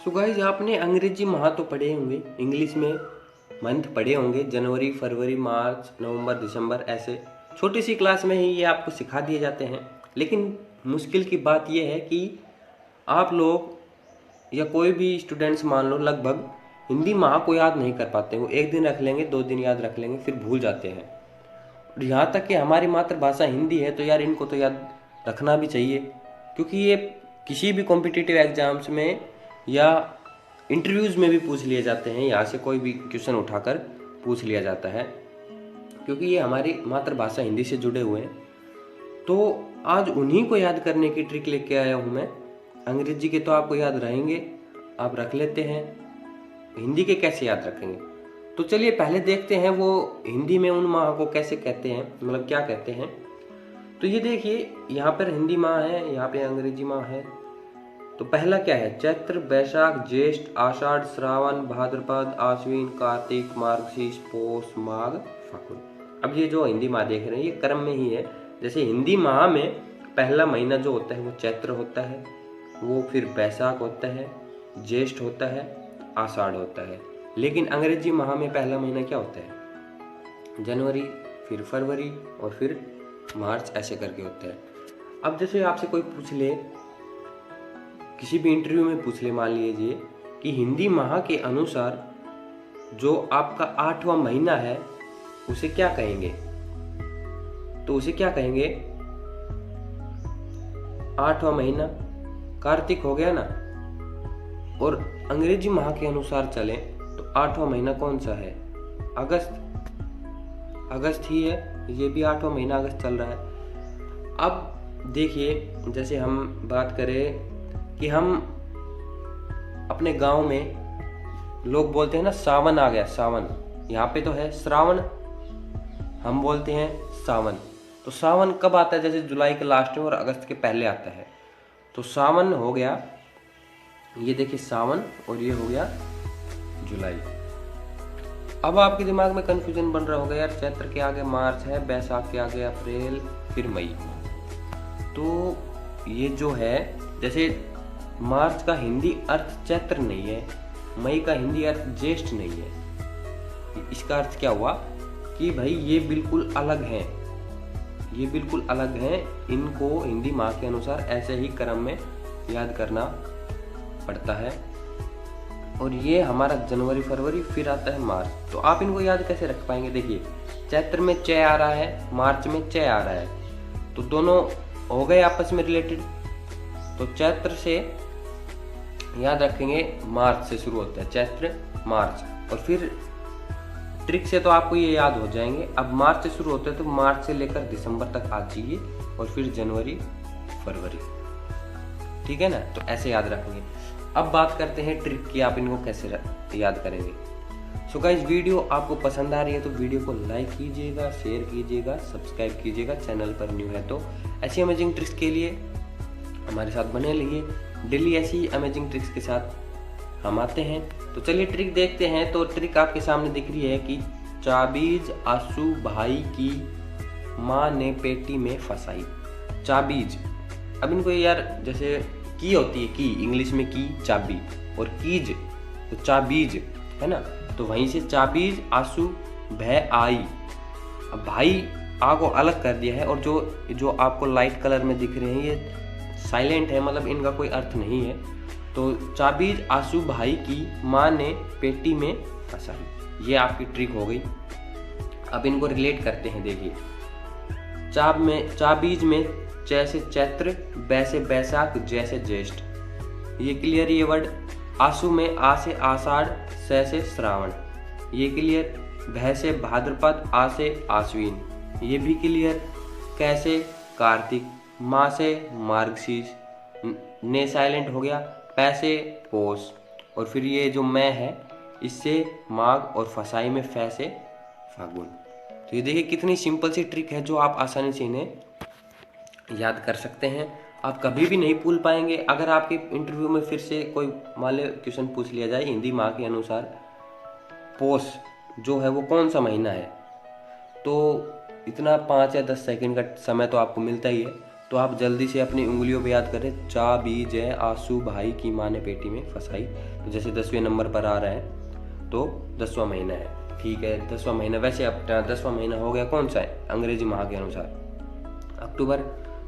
So guys, आपने अंग्रेजी माह तो पढ़े होंगे, इंग्लिश में मंथ पढ़े होंगे, जनवरी, फरवरी, मार्च, नवंबर, दिसंबर, ऐसे छोटी सी क्लास में ही ये आपको सिखा दिए जाते हैं। लेकिन मुश्किल की बात ये है कि आप लोग या कोई भी स्टूडेंट्स मान लो लगभग हिंदी माह को याद नहीं कर पाते। वो एक दिन रख लेंगे, 2 दिन याद रख लेंगे, फिर भूल जाते हैं। और यहाँ तक कि हमारी मातृभाषा हिंदी है तो यार इनको तो याद रखना भी चाहिए, क्योंकि ये किसी भी कॉम्पिटिटिव एग्जाम्स में या इंटरव्यूज़ में भी पूछ लिए जाते हैं। यहाँ से कोई भी क्वेश्चन उठाकर पूछ लिया जाता है, क्योंकि ये हमारी मातृभाषा हिंदी से जुड़े हुए हैं। तो आज उन्हीं को याद करने की ट्रिक लेके आया हूँ मैं। अंग्रेजी के तो आपको याद रहेंगे, आप रख लेते हैं, हिंदी के कैसे याद रखेंगे? तो चलिए पहले देखते हैं वो हिंदी में उन माह को कैसे कहते हैं, मतलब क्या कहते हैं। तो ये देखिए, यहाँ पर हिंदी माह है, यहाँ पे अंग्रेजी माह है। तो पहला क्या है? चैत्र, बैसाख, ज्येष्ठ, आषाढ़, श्रावण, भाद्रपद, आश्विन, कार्तिक, मार्गशीर्ष, पौष, माघ, फागुन। अब ये जो हिंदी माह देख रहे हैं ये क्रम में ही है। जैसे हिंदी माह में पहला महीना जो होता है वो चैत्र होता है, वो फिर बैसाख होता है, ज्येष्ठ होता है, आषाढ़ होता है। लेकिन अंग्रेजी माह में पहला महीना क्या होता है? जनवरी, फिर फरवरी और फिर मार्च, ऐसे करके होता है। अब जैसे आपसे कोई पूछ ले, किसी भी इंटरव्यू में पूछ ले, मान लीजिए कि हिंदी माह के अनुसार जो आपका 8वां महीना है उसे क्या कहेंगे? तो उसे क्या कहेंगे? 8वां महीना कार्तिक हो गया ना। और अंग्रेजी माह के अनुसार चले तो 8वां महीना कौन सा है? अगस्त ही है। ये भी 8वां महीना अगस्त चल रहा है। अब देखिए, जैसे हम बात करें कि हम अपने गांव में लोग बोलते हैं ना, सावन आ गया, सावन। यहाँ पे तो है श्रावण, हम बोलते हैं सावन। तो सावन कब आता है? जैसे जुलाई के लास्ट में और अगस्त के पहले आता है। तो सावन हो गया, ये देखिए सावन, और ये हो गया जुलाई। अब आपके दिमाग में कंफ्यूजन बन रहा होगा, यार चैत्र के आगे मार्च है, बैसाख के आगे अप्रैल, फिर मई। तो ये जो है, जैसे मार्च का हिंदी अर्थ चैत्र नहीं है, मई का हिंदी अर्थ ज्येष्ठ नहीं है। इसका अर्थ क्या हुआ कि भाई ये बिल्कुल अलग हैं, ये बिल्कुल अलग हैं। इनको हिंदी माह के अनुसार ऐसे ही क्रम में याद करना पड़ता है। और ये हमारा जनवरी, फरवरी, फिर आता है मार्च। तो आप इनको याद कैसे रख पाएंगे? देखिए, चैत्र में च आ रहा है, मार्च में च आ रहा है, तो दोनों हो गए आपस में रिलेटेड। तो चैत्र से याद रखेंगे, मार्च से शुरू होता है चैत्र, मार्च। और फिर ट्रिक से तो आपको ये याद हो जाएंगे। अब मार्च से शुरू होते हैं तो मार्च से लेकर दिसंबर तक आ जाइए, और फिर जनवरी, फरवरी, ठीक है ना। तो ऐसे याद रखेंगे। अब बात करते हैं ट्रिक की, आप इनको कैसे याद करेंगे। सो गाइस, वीडियो आपको पसंद आ रही है तो वीडियो को लाइक कीजिएगा, शेयर कीजिएगा, सब्सक्राइब कीजिएगा। चैनल पर न्यू है तो ऐसी अमेजिंग ट्रिक्स के लिए हमारे साथ बने रहिए। डेली ऐसी अमेजिंग ट्रिक्स के साथ हम आते हैं। तो चलिए ट्रिक देखते हैं। तो ट्रिक आपके सामने दिख रही है कि चाबीज आंसू भाई की माँ ने पेटी में फंसाई। चाबीज, अब इनको यार, जैसे की होती है, की इंग्लिश में की, चाबी, और कीज तो चाबीज है ना। तो वहीं से चाबीज आंसू भय आई। अब भाई आ को अलग कर दिया है, और जो आपको लाइट कलर में दिख रहे हैं ये साइलेंट है, मतलब इनका कोई अर्थ नहीं है। तो चाबीज आंसू भाई की माँ ने पेटी में फंसाई, ये आपकी ट्रिक हो गई। अब इनको रिलेट करते हैं। देखिए, चाबीज में जैसे चैत्र, बैसे बैसाख, जैसे ज्येष्ठ, ये क्लियर। ये वर्ड आंसू में आ से आषाढ़, से श्रावण, ये क्लियर। भय से भाद्रपद, आ से आश्विन, ये भी क्लियर। कैसे कार्तिक, माँ से मार्गशीर्ष, ने साइलेंट हो गया, पैसे पोष, और फिर ये जो मैं है इससे माघ, और फसाई में फै से फागुन। तो ये देखिए कितनी सिंपल सी ट्रिक है जो आप आसानी से इन्हें याद कर सकते हैं। आप कभी भी नहीं भूल पाएंगे। अगर आपके इंटरव्यू में फिर से कोई मान लो क्वेश्चन पूछ लिया जाए हिंदी माह के अनुसार, पोष जो है वो कौन सा महीना है, तो इतना 5 या 10 सेकंड का समय तो आपको मिलता ही है। तो आप जल्दी से अपनी उंगलियों पे याद करें, चा बी जय आंसू भाई की माँ ने पेटी में फंसाई। तो जैसे 10वें नंबर पर आ रहा है तो 10वां महीना है, ठीक है। 10वां महीना, वैसे अपना 10वां महीना हो गया कौन सा है अंग्रेजी माह के अनुसार, अक्टूबर।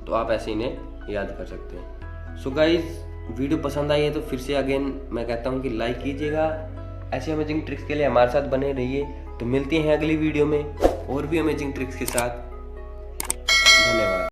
तो आप ऐसे इन्हें याद कर सकते हैं। सो गाइज, वीडियो पसंद आई है तो फिर से अगेन मैं कहता हूँ कि लाइक कीजिएगा। ऐसे अमेजिंग ट्रिक्स के लिए हमारे साथ बने रहिए। तो मिलते हैं अगली वीडियो में और भी अमेजिंग ट्रिक्स के साथ।